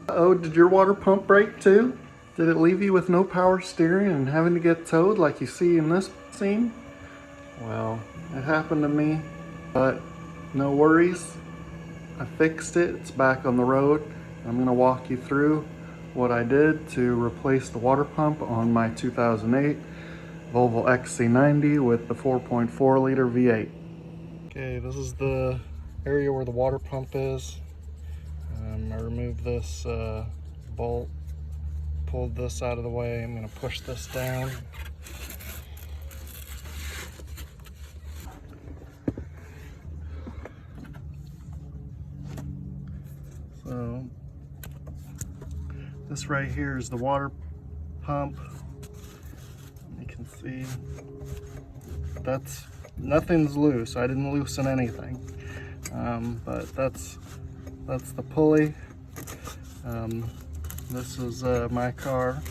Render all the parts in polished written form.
Oh, did your water pump break too? Did it leave you with no power steering and having to get towed like you see in this scene? Well, it happened to me, but no worries. I fixed it, it's back on the road. I'm gonna walk you through what I did to replace the water pump on my 2008 Volvo XC90 with the 4.4 liter V8. Okay, this is the area where the water pump is. I removed this bolt, pulled this out of the way. I'm gonna push this down. So this right here is the water pump. You can see nothing's loose. I didn't loosen anything, but that's the pulley. This is my car.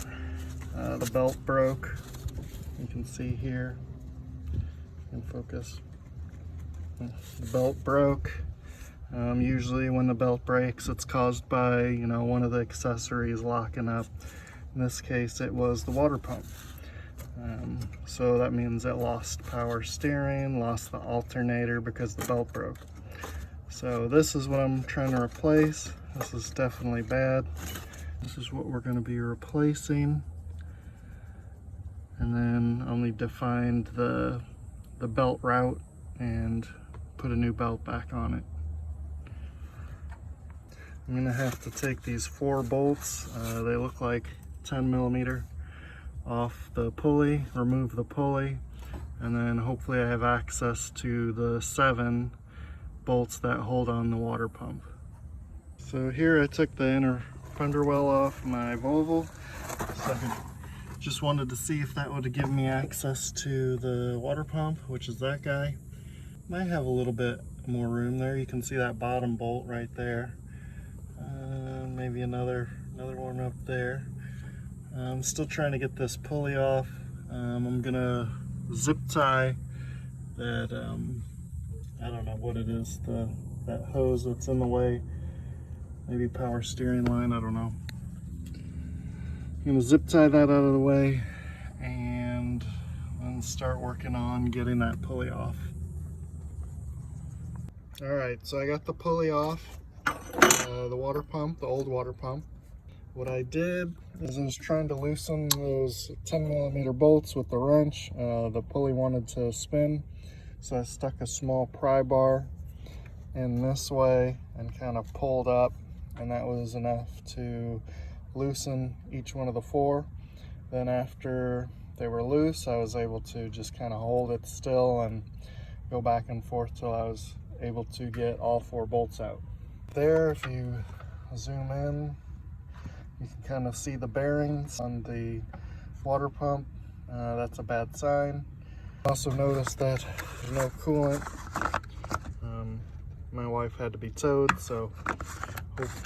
The belt broke. You can see here. In focus. The belt broke. Usually when the belt breaks, it's caused by, one of the accessories locking up. In this case, it was the water pump. So that means it lost power steering, lost the alternator because the belt broke. So this is what I'm trying to replace. This is definitely bad. This is what we're going to be replacing. And then I'll need to find the belt route and put a new belt back on it. I'm gonna have to take these 4 bolts, they look like 10mm, off the pulley, remove the pulley, and then hopefully I have access to the 7 bolts that hold on the water pump. So here I took the inner fender well off my Volvo. So just wanted to see if that would give me access to the water pump, which is that guy. Might have a little bit more room there. You can see that bottom bolt right there. Maybe another one up there. I'm still trying to get this pulley off. I'm gonna zip tie that, I don't know what it is, that hose that's in the way. Maybe power steering line, I don't know. I'm gonna zip tie that out of the way and then start working on getting that pulley off. All right, so I got the pulley off. The water pump, the old water pump. What I did is I was trying to loosen those 10mm bolts with the wrench. The pulley wanted to spin, so I stuck a small pry bar in this way and kind of pulled up, and that was enough to loosen each one of the 4. Then after they were loose, I was able to just kind of hold it still and go back and forth till I was able to get all 4 bolts out. There, if you zoom in, you can kind of see the bearings on the water pump. That's a bad sign. Also noticed that there's no coolant. My wife had to be towed, so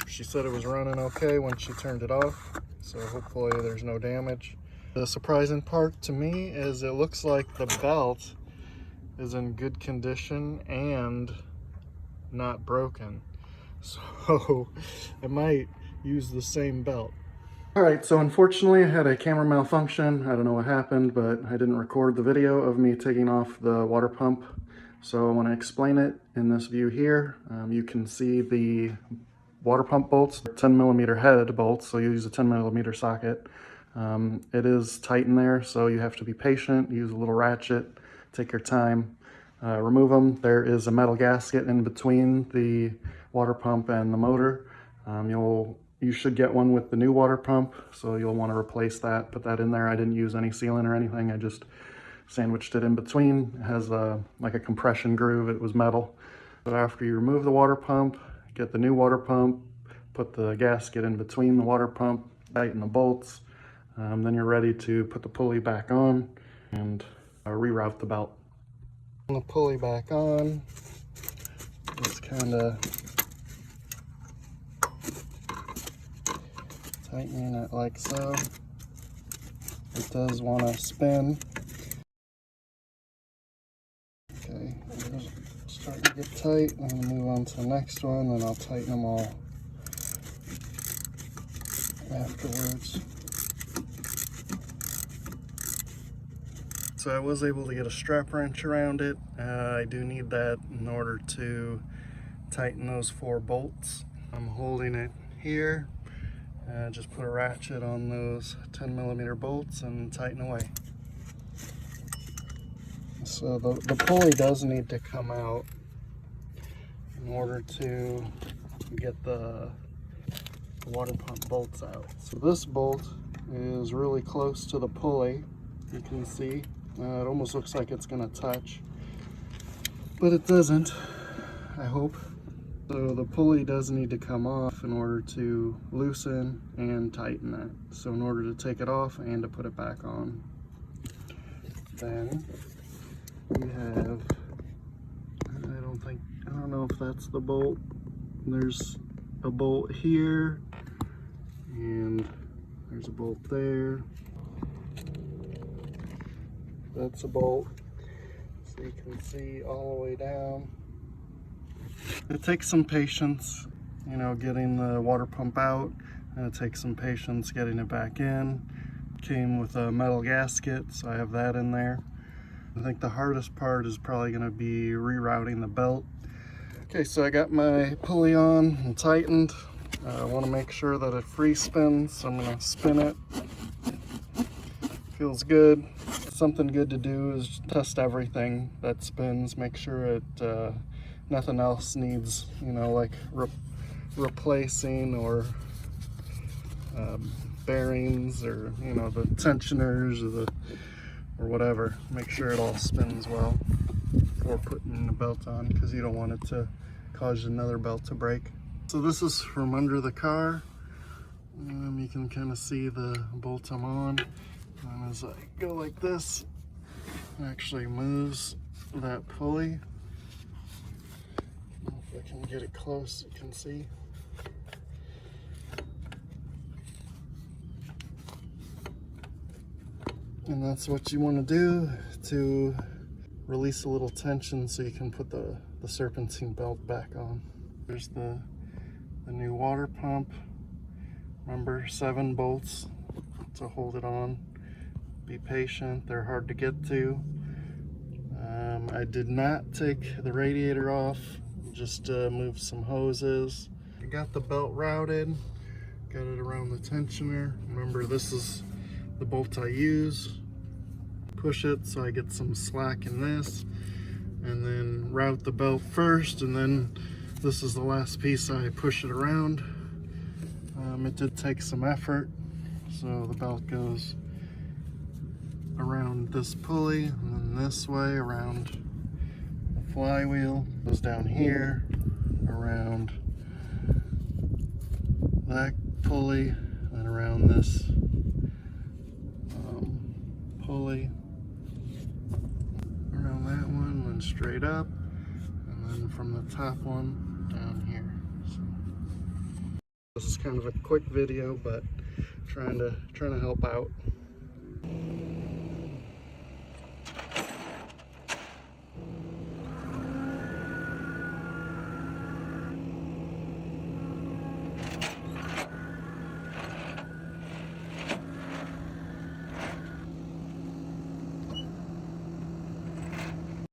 she said it was running okay when she turned it off, so hopefully there's no damage. The surprising part to me is it looks like the belt is in good condition and not broken. So I might use the same belt. All right, so unfortunately I had a camera malfunction. I don't know what happened, but I didn't record the video of me taking off the water pump. So I want to explain it in this view here. You can see the water pump bolts, 10mm head bolts, so you use a 10mm socket. It is tight in there, so you have to be patient, use a little ratchet, take your time. Remove them. There is a metal gasket in between the water pump and the motor. You should get one with the new water pump, so you'll want to replace that. Put that in there. I didn't use any sealant or anything. I just sandwiched it in between. It has like a compression groove. It was metal. But after you remove the water pump, get the new water pump, put the gasket in between the water pump, tighten the bolts. Then you're ready to put the pulley back on and reroute the belt. The pulley back on, just kind of tightening it like so. It does want to spin. Okay, starting to get tight. I'm going to move on to the next one, then I'll tighten them all. afterwards. So I was able to get a strap wrench around it. I do need that in order to tighten those 4 bolts. I'm holding it here. Just put a ratchet on those 10mm bolts and tighten away. So the pulley does need to come out in order to get the water pump bolts out. So this bolt is really close to the pulley. You can see it almost looks like it's going to touch, but it doesn't, I hope. So the pulley does need to come off in order to loosen and tighten that. So in order to take it off and to put it back on, then we have, I don't know if that's the bolt. There's a bolt here and there's a bolt there. That's a bolt, so you can see all the way down. It takes some patience, you know, getting the water pump out, and it takes some patience getting it back in. Came with a metal gasket, so I have that in there. I think the hardest part is probably going to be rerouting the belt. Okay, so I got my pulley on and tightened. I want to make sure that it free spins, so I'm going to spin it. Feels good. Something good to do is test everything that spins, make sure it nothing else needs, you know, like replacing or bearings, or, you know, the tensioners or whatever. Make sure it all spins well before putting the belt on, because you don't want it to cause another belt to break. So this is from under the car. You can kind of see the bolt I'm on. And as I go like this, it actually moves that pulley. If I can get it close, you can see. And that's what you want to do to release a little tension so you can put the serpentine belt back on. There's the new water pump. Remember, 7 bolts to hold it on. Be patient, they're hard to get to. I did not take the radiator off, just moved some hoses. I got the belt routed, got it around the tensioner. Remember, this is the bolt I use. Push it so I get some slack in this, and then route the belt first, and then this is the last piece I push it around. It did take some effort, so the belt goes around this pulley and then this way around the flywheel, goes down here around that pulley and around this pulley, around that one, then straight up, and then from the top one down here. So this is kind of a quick video, but trying to help out.